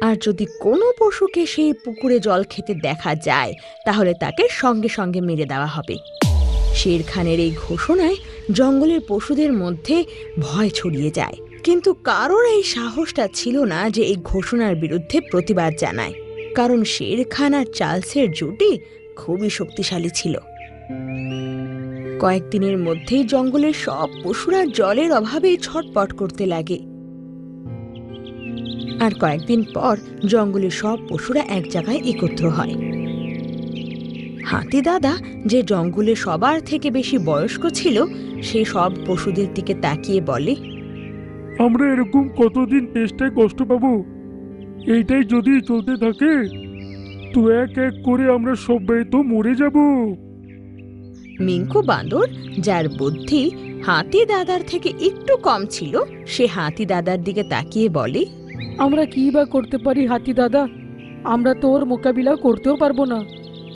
আর যদি কোনো পশুকে সেই পুকুরে জল খেতে দেখা যায় তাহলে তাকে সঙ্গে সঙ্গে মেরে দেওয়া হবে। শের খানের এই ঘোষণায় জঙ্গলের পশুদের মধ্যে ভয় ছড়িয়ে যায়, কিন্তু কারোর এই সাহসটা ছিল না যে এই ঘোষণার বিরুদ্ধে প্রতিবাদ জানায়, কারণ শের খান আর চার্লসের জুটি খুবই শক্তিশালী ছিল। কয়েকদিনের মধ্যেই জঙ্গলের সব পশুরা জলের অভাবে ছটপট করতে লাগে। আর কয়েকদিন পর জঙ্গলের সব পশুরা এক জায়গায় একত্র হয়। হাতি দাদা, যে জঙ্গলে সবার থেকে বেশি বয়স্ক ছিল, সে সব পশুদের দিকে তাকিয়ে বলে, আমরা এরকম কতদিন চেষ্টায় কষ্ট পাবো? এইটাই যদি চলতে থাকে তো এক এক করে আমরা সবাই তো মরে যাব। মিঙ্কু বাঁদর, যার বুদ্ধি হাতি দাদার থেকে একটু কম ছিল, সে হাতি দাদার দিকে তাকিয়ে বলে, আমরা কি বা করতে পারি হাতি দাদা? আমরা তো ওর মোকাবিলা করতেও পারবো না।